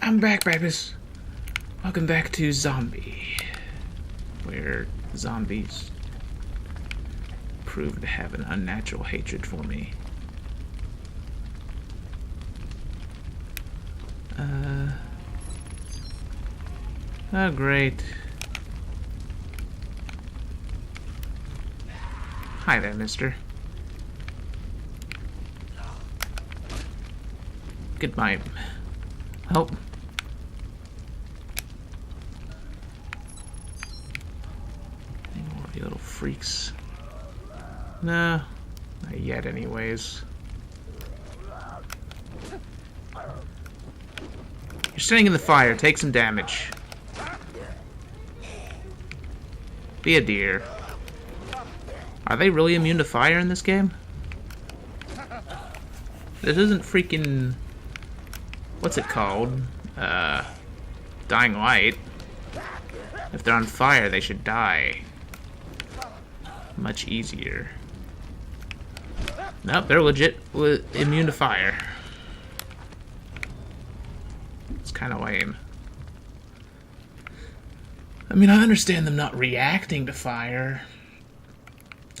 I'm back, babies. Welcome back to Zombie, where zombies prove to have an unnatural hatred for me. Oh, great. Hi there, mister. Goodbye. Oh. Any more of you little freaks? No, not yet anyways. You're standing in the fire, take some damage. Be a deer. Are they really immune to fire in this game? This isn't freaking... What's it called? Dying Light. If they're on fire, they should die. Much easier. Nope, they're legit immune to fire. It's kind of lame. I mean, I understand them not reacting to fire.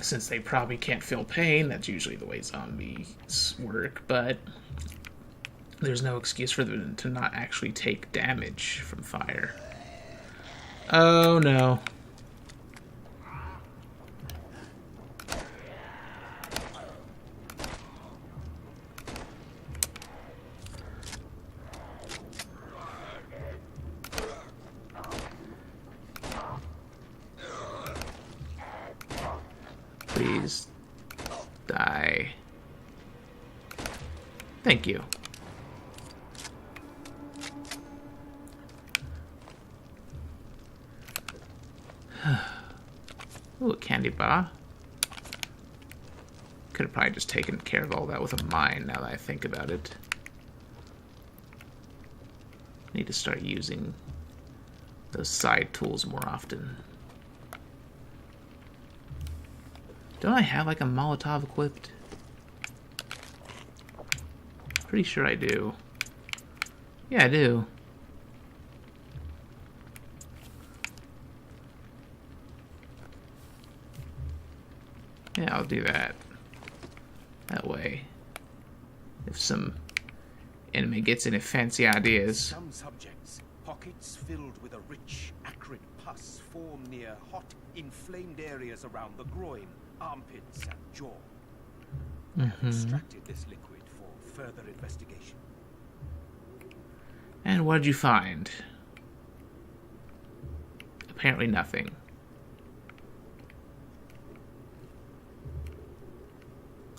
Since they probably can't feel pain, that's usually the way zombies work, but there's no excuse for them to not actually take damage from fire. Oh no. Please die. Thank you. Ooh, a candy bar. Could have probably just taken care of all that with a mine now that I think about it. Need to start using those side tools more often. Don't I have like a Molotov equipped? Pretty sure I do. Yeah, I do. Yeah, I'll do that. That way, if some enemy gets any fancy ideas. Some subjects, pockets filled with a rich, acrid pus form near hot, inflamed areas around the groin, armpits, and jaw. I have extracted this liquid for further investigation. And what did you find? Apparently nothing.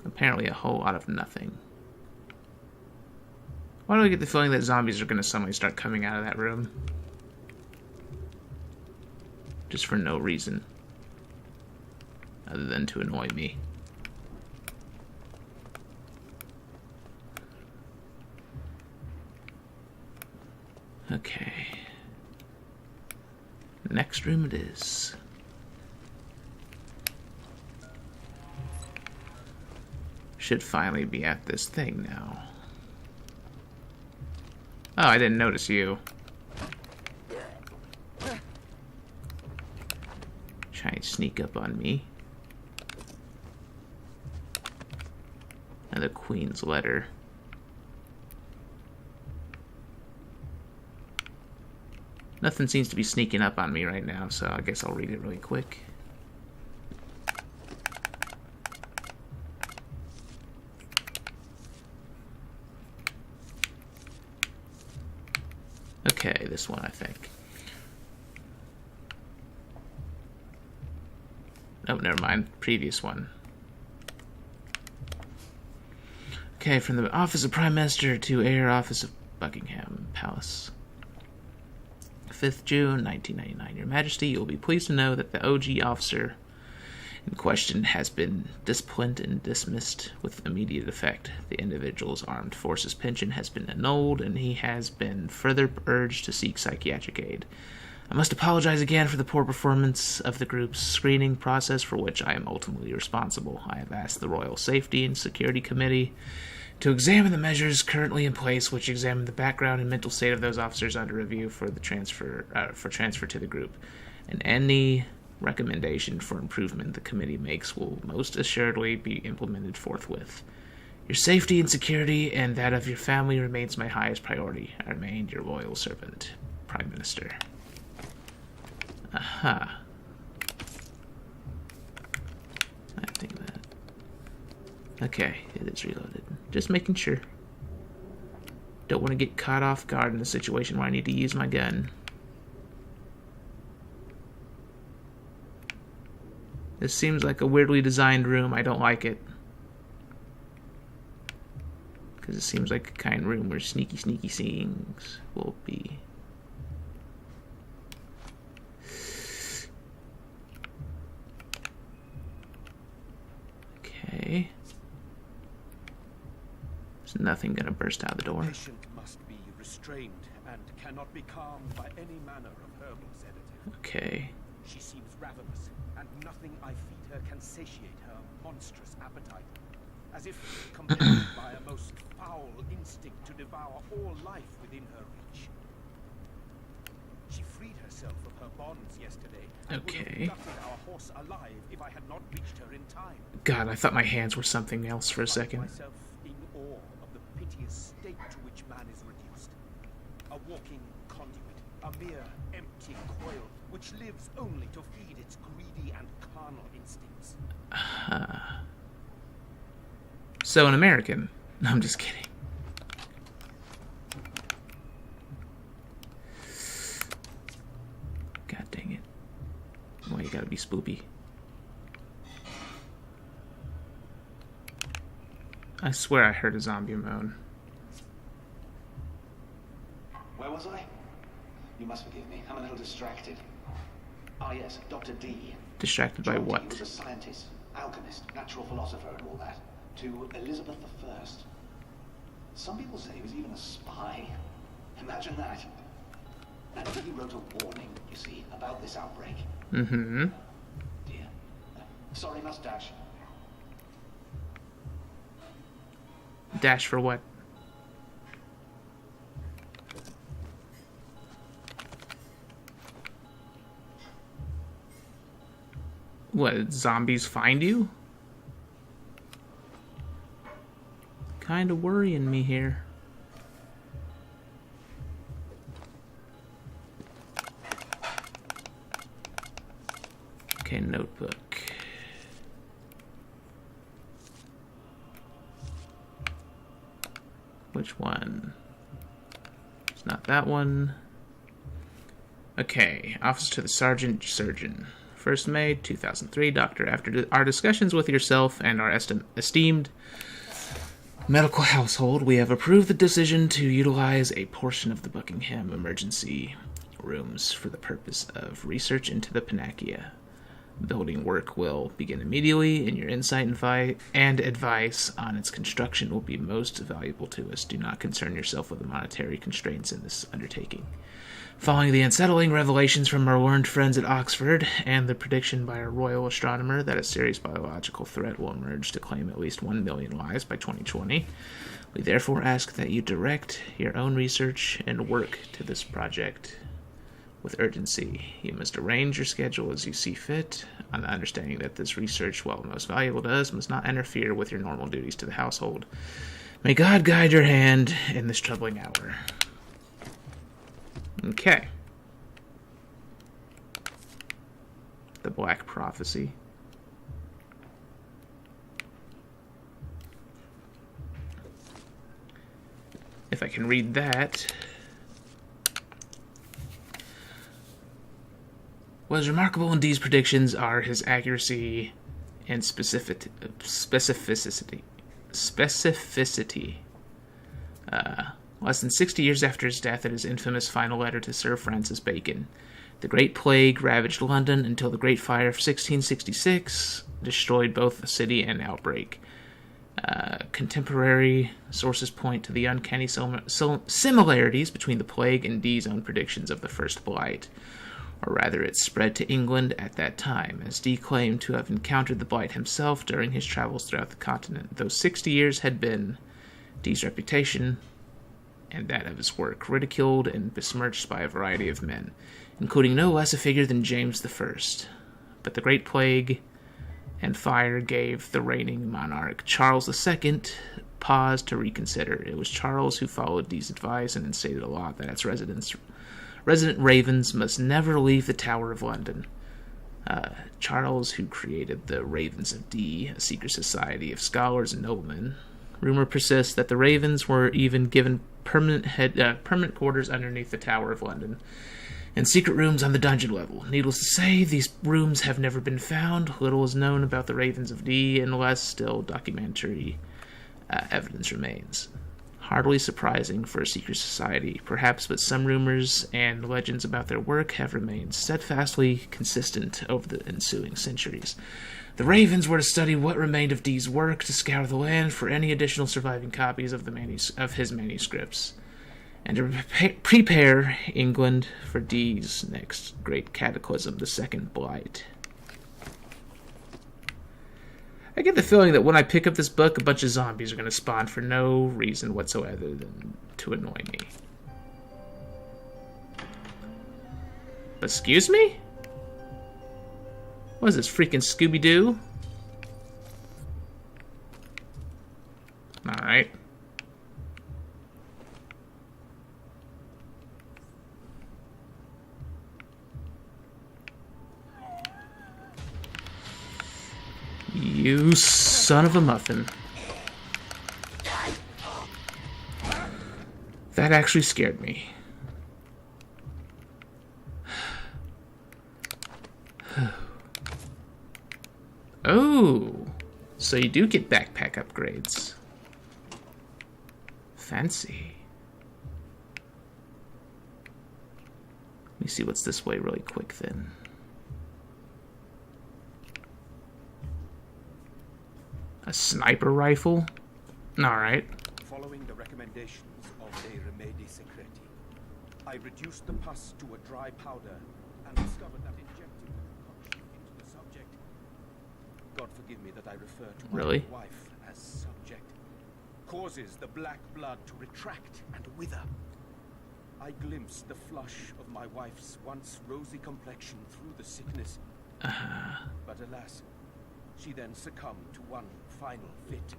Apparently a whole lot of nothing. Why do I get the feeling that zombies are going to suddenly start coming out of that room? Just for no reason. Other than to annoy me. Okay. Next room it is. Should finally be at this thing now. Oh, I didn't notice you. Try and sneak up on me. Another Queen's letter. Nothing seems to be sneaking up on me right now, so I guess I'll read it really quick. Okay, this one, I think. Oh, never mind. Previous one. Okay, from the Office of Prime Minister to Air Office of Buckingham Palace. 5th June, 1999. Your Majesty, you will be pleased to know that the OG officer in question has been disciplined and dismissed with immediate effect. The individual's armed forces pension has been annulled, and he has been further urged to seek psychiatric aid. I must apologize again for the poor performance of the group's screening process, for which I am ultimately responsible. I have asked the Royal Safety and Security Committee To examine the measures currently in place, which examine the background and mental state of those officers under review for the transfer to the group, and any recommendation for improvement the committee makes will most assuredly be implemented forthwith. Your safety and security and that of your family remains my highest priority. I remain your loyal servant, Prime Minister. Aha. I think that. Okay, it is reloaded. Just making sure. Don't want to get caught off guard in a situation where I need to use my gun. This seems like a weirdly designed room. I don't like it. Because it seems like a kind of room where sneaky things will be. Okay. There's nothing gonna burst out the door. The patient must be restrained and cannot be calmed by any manner of herbal sedative. Okay. She seems ravenous, and nothing I feed her can satiate her monstrous appetite. As if compelled by a most foul instinct to devour all life within her reach. She freed herself of her bonds yesterday and would have abducted our horse alive if I had not reached her in time. God, I thought my hands were something else for a I find second. myself in awe of the piteous state to which man is reduced. A walking conduit, a mere empty coil, which lives only to feed its greedy and carnal instincts. So an American. No, I'm just kidding. God dang it. Why you gotta be spoopy? I swear I heard a zombie moan. Where was I? You must forgive me. I'm a little distracted. Ah, yes, Dr. D. Distracted by John D what? was a scientist, alchemist, natural philosopher, and all that. To Elizabeth I. Some people say he was even a spy. Imagine that. And he wrote a warning, you see, about this outbreak. Mm-hmm. Dear. Sorry, mustache. Dash for what? What, zombies find you? Kind of worrying me here. Okay, notebook. Which one? It's not that one. Okay, Office to the Sergeant Surgeon. 1st May, 2003. Doctor, after our discussions with yourself and our esteemed medical household, we have approved the decision to utilize a portion of the Buckingham emergency rooms for the purpose of research into the Panacea. Building work will begin immediately, and your insight and advice on its construction will be most valuable to us. Do not concern yourself with the monetary constraints in this undertaking. Following the unsettling revelations from our learned friends at Oxford and the prediction by a royal astronomer that a serious biological threat will emerge to claim at least 1 million lives by 2020, we therefore ask that you direct your own research and work to this project with urgency. You must arrange your schedule as you see fit, on the understanding that this research, while most valuable to us, must not interfere with your normal duties to the household. May God guide your hand in this troubling hour. Okay. The Black Prophecy. If I can read that. What is remarkable in Dee's predictions are his accuracy and specificity. Less than 60 years after his death in his infamous final letter to Sir Francis Bacon, the Great Plague ravaged London until the Great Fire of 1666 destroyed both the city and outbreak. Contemporary sources point to the uncanny similarities between the plague and Dee's own predictions of the First Blight, or rather its spread to England at that time, as Dee claimed to have encountered the blight himself during his travels throughout the continent. Though 60 years had been Dee's reputation and that of his work ridiculed and besmirched by a variety of men, including no less a figure than James I. But the Great Plague and fire gave the reigning monarch, Charles II, pause to reconsider. It was Charles who followed Dee's advice and instated a law that its resident ravens must never leave the Tower of London. Charles, who created the Ravens of Dee, a secret society of scholars and noblemen. Rumor persists that the ravens were even given permanent quarters underneath the Tower of London, and secret rooms on the dungeon level. Needless to say, these rooms have never been found. Little is known about the Ravens of Dee, and less still documentary evidence remains. Hardly surprising for a secret society, perhaps, but some rumors and legends about their work have remained steadfastly consistent over the ensuing centuries. The Ravens were to study what remained of Dee's work, to scour the land for any additional surviving copies of his manuscripts, and to prepare England for Dee's next great cataclysm, the Second Blight. I get the feeling that when I pick up this book, a bunch of zombies are going to spawn for no reason whatsoever than to annoy me. Excuse me? What is this, freaking Scooby-Doo? Alright. You son of a muffin. That actually scared me. Oh, so you do get backpack upgrades. Fancy. Let me see what's this way really quick then. A sniper rifle? Alright. Following the recommendations of the Remedi Secreti, I reduced the pus to a dry powder and discovered that injecting the concoction into the subject. God forgive me that I refer to my wife as subject. Causes the black blood to retract and wither. I glimpsed the flush of my wife's once rosy complexion through the sickness. But alas, she then succumbed to one final fit,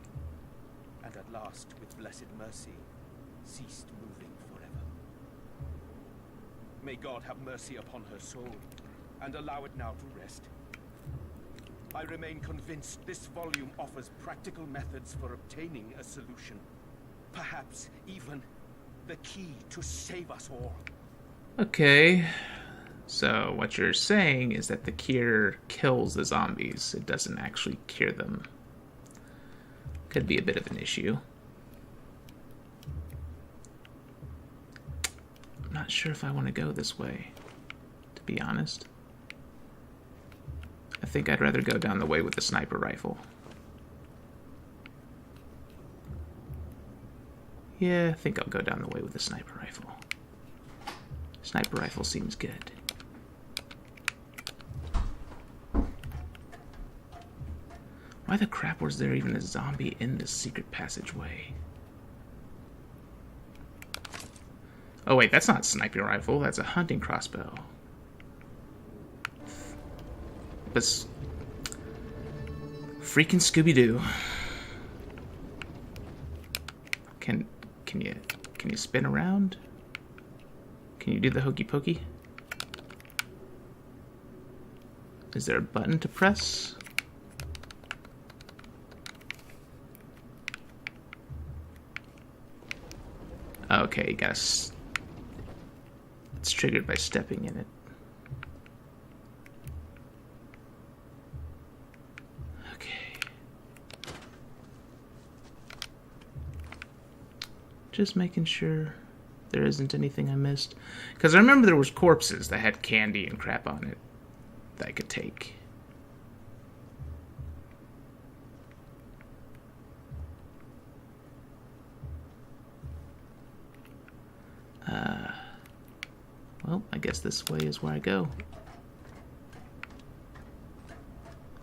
and at last, with blessed mercy, ceased moving forever. May God have mercy upon her soul, and allow it now to rest. I remain convinced this volume offers practical methods for obtaining a solution. Perhaps even the key to save us all. Okay. So what you're saying is that the cure kills the zombies. It doesn't actually cure them. Could be a bit of an issue. I'm not sure if I want to go this way, to be honest. I think I'd rather go down the way with the sniper rifle. Yeah, I think I'll go down the way with the sniper rifle. Sniper rifle seems good. Why the crap was there even a zombie in this secret passageway? Oh wait, that's not a sniper rifle, that's a hunting crossbow. But freaking Scooby-Doo. Can you spin around? Can you do the hokey pokey? Is there a button to press? Okay, you gotta... It's triggered by stepping in it. Okay. Just making sure there isn't anything I missed. Because I remember there was corpses that had candy and crap on it that I could take. Well, I guess this way is where I go. At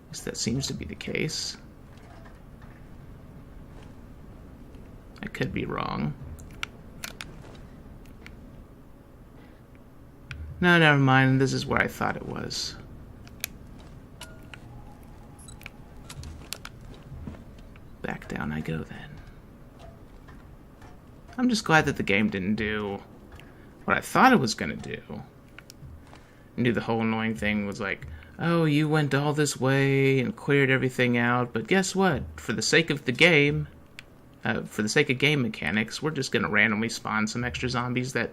least that seems to be the case. I could could be wrong. No, never mind. This is where I thought it was. Back down I go then. I'm just glad that the game didn't do what I thought it was gonna do. I knew the whole annoying thing was like, oh, you went all this way and cleared everything out, but guess what? For the sake of the game, for the sake of game mechanics, we're just gonna randomly spawn some extra zombies that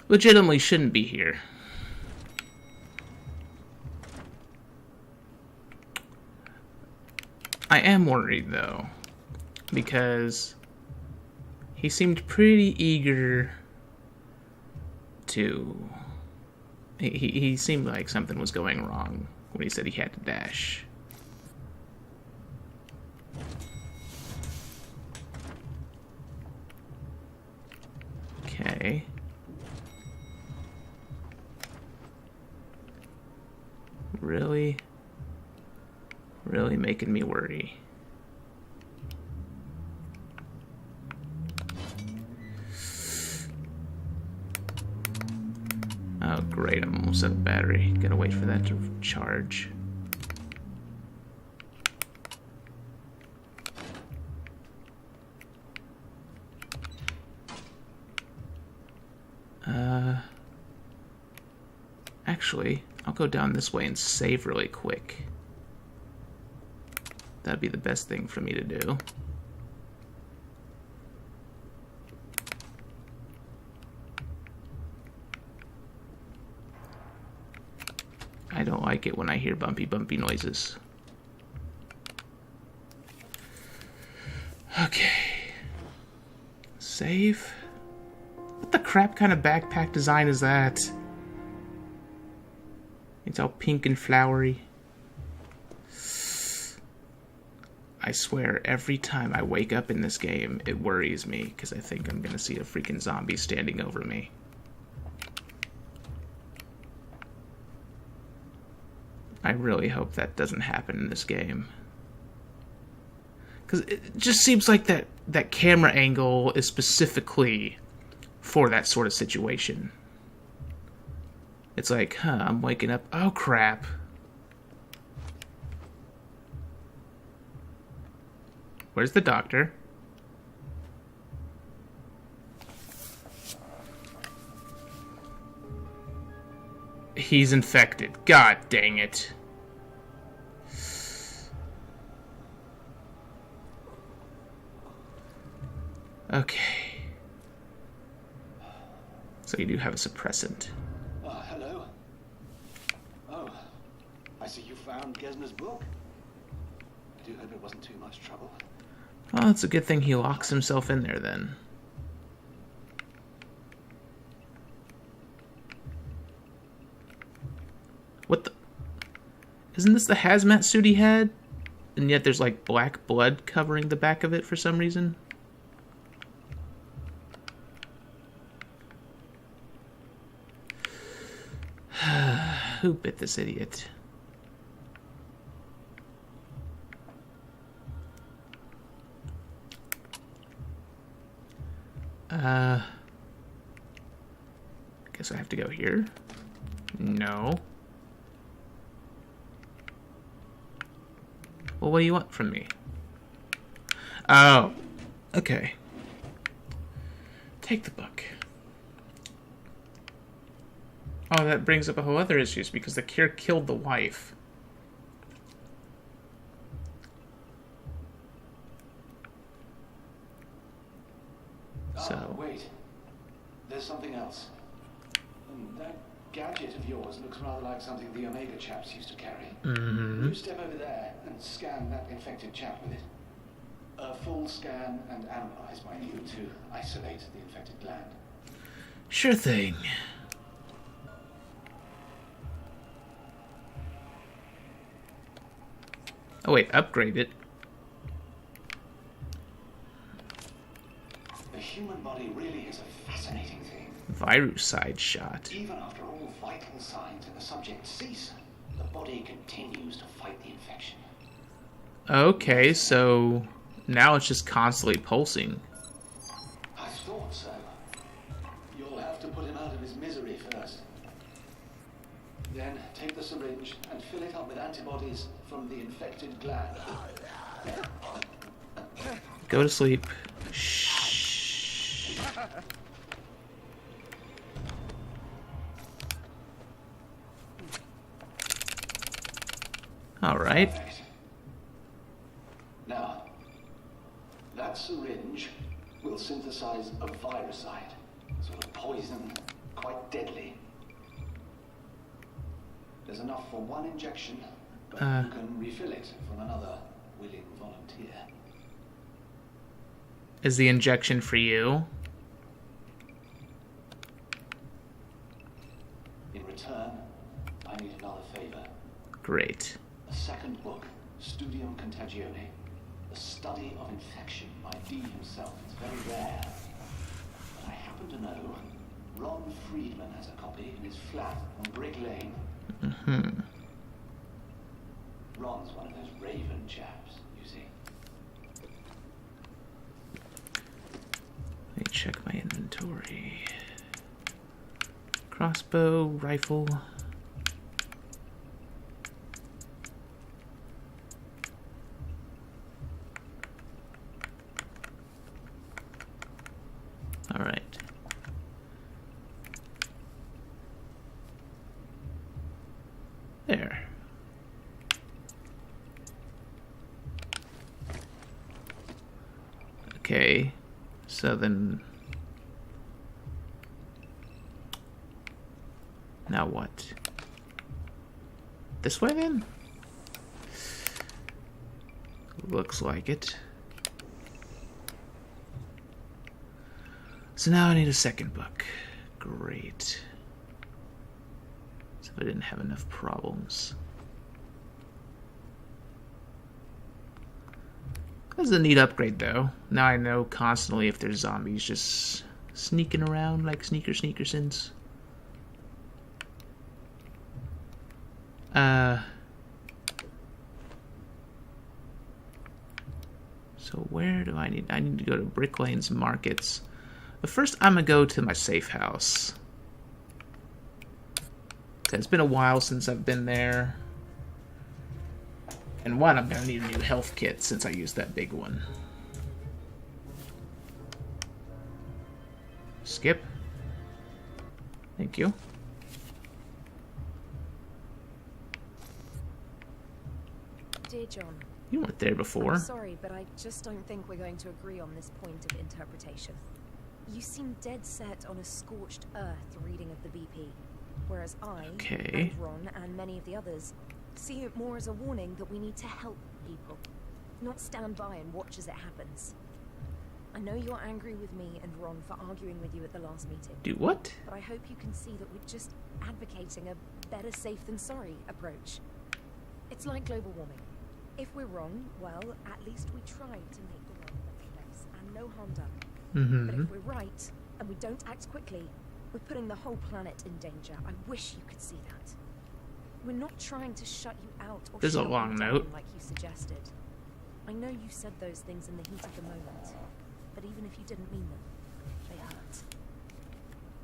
legitimately shouldn't be here. I am worried, though, because he seemed pretty eager to... He seemed like something was going wrong when he said he had to dash. Okay. Really? Really making me worry. Oh great, I'm almost out of battery. Gotta wait for that to charge. Actually, I'll go down this way and save really quick. That'd be the best thing for me to do. I don't like it when I hear bumpy noises. Okay. Save? What the crap kind of backpack design is that? It's all pink and flowery. I swear, every time I wake up in this game, it worries me, because I think I'm gonna see a freaking zombie standing over me. I really hope that doesn't happen in this game. Because it just seems like that camera angle is specifically for that sort of situation. It's like, I'm waking up, oh crap. Where's the doctor? He's infected. God dang it. Okay. So you do have a suppressant. Hello. Oh, I see you found Gesner's book. I do hope it wasn't too much trouble. Well, it's a good thing he locks himself in there then. What the... Isn't this the hazmat suit he had? And yet there's like black blood covering the back of it for some reason? Who bit this idiot? Guess I have to go here? No. Well, what do you want from me? Oh, okay. Take the book. Oh, that brings up a whole other issues because the cure killed the wife. So. Wait. There's something else. That gadget of yours looks rather like something the Omega chaps used to carry. Mm-hmm. You step over there and scan that infected chap with it. A full scan and analyze, mind you, to isolate the infected gland. Sure thing. Oh wait, upgrade it. The human body really is a fascinating thing. Viruside shot. Even after all vital signs in the subject cease, the body continues to fight the infection. Okay, so now it's just constantly pulsing. his misery first. Then take the syringe and fill it up with antibodies from the infected gland. Go to sleep. Shh. All right. Perfect. Now, that syringe will synthesize a viricide, a sort of poison, quite deadly. There's enough for one injection, but you can refill it from another willing volunteer. Is the injection for you? In return, I need another favor. Great. A second book, Studium Contagione, the study of infection by Dee himself. It's very rare. But I happen to know Ron Friedman has a copy in his flat on Brick Lane. Mm-hmm. Ron's one of those raven chaps, you see. Let me check my inventory. Crossbow, rifle. All right. There. Okay, so then now what? This way then? Looks like it. So now I need a second book. Great. So I didn't have enough problems. That's a neat upgrade, though. Now I know constantly if there's zombies just sneaking around like sneakersons. So where do I need? I need to go to Brick Lane's markets. But first, I'm gonna go to my safe house. It's been a while since I've been there. And one, I'm gonna need a new health kit since I used that big one. Skip. Thank you. Dear John, You weren't there before. I'm sorry, but I just don't think we're going to agree on this point of interpretation. You seem dead set on a scorched earth reading of the BP, whereas I, and Ron, and many of the others see it more as a warning that we need to help people, not stand by and watch as it happens. I know you're angry with me and Ron for arguing with you at the last meeting. Do what? But I hope you can see that we're just advocating a better safe than sorry approach. It's like global warming. If we're wrong, well, at least we tried to make the world a better place and no harm done. But if we're right and we don't act quickly, we're putting the whole planet in danger. I wish you could see that. We're not trying to shut you out or There's a shut long you down note. like you suggested. I know you said those things in the heat of the moment, but even if you didn't mean them, they hurt.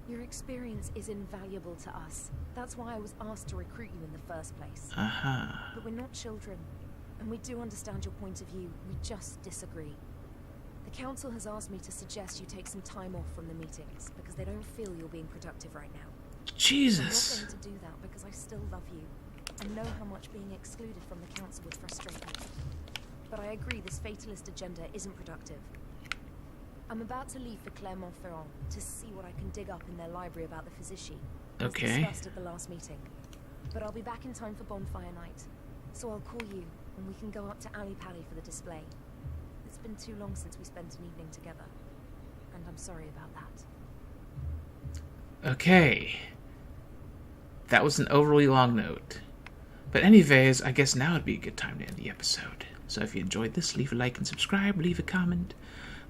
Your experience is invaluable to us. That's why I was asked to recruit you in the first place. But we're not children, and we do understand your point of view. We just disagree. The council has asked me to suggest you take some time off from the meetings because they don't feel you're being productive right now. Jesus. I'm not going to do that because I still love you and know how much being excluded from the council would frustrate me. But I agree this fatalist agenda isn't productive. I'm about to leave for Clermont-Ferrand to see what I can dig up in their library about the Physician, as discussed at the last meeting. But I'll be back in time for bonfire night, so I'll call you and we can go up to Ali Pali for the display. It's been too long since we spent an evening together, and I'm sorry about that. Okay. That was an overly long note. But anyways, I guess now would be a good time to end the episode. So if you enjoyed this, leave a like and subscribe, leave a comment,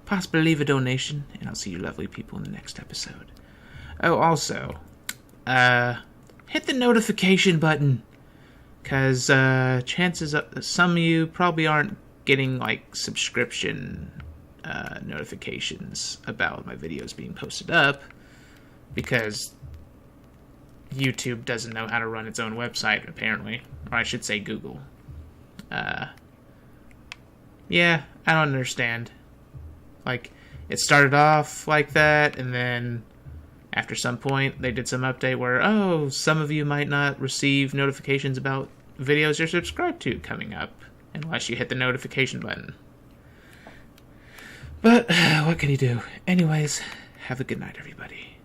possibly leave a donation, and I'll see you lovely people in the next episode. Oh, also, hit the notification button, because chances are some of you probably aren't getting, like, subscription notifications about my videos being posted up, because YouTube doesn't know how to run its own website, apparently. Or I should say Google. Yeah, I don't understand. Like, it started off like that, and then after some point, they did some update where, oh, some of you might not receive notifications about videos you're subscribed to coming up, unless you hit the notification button. But, what can you do? Anyways, have a good night, everybody.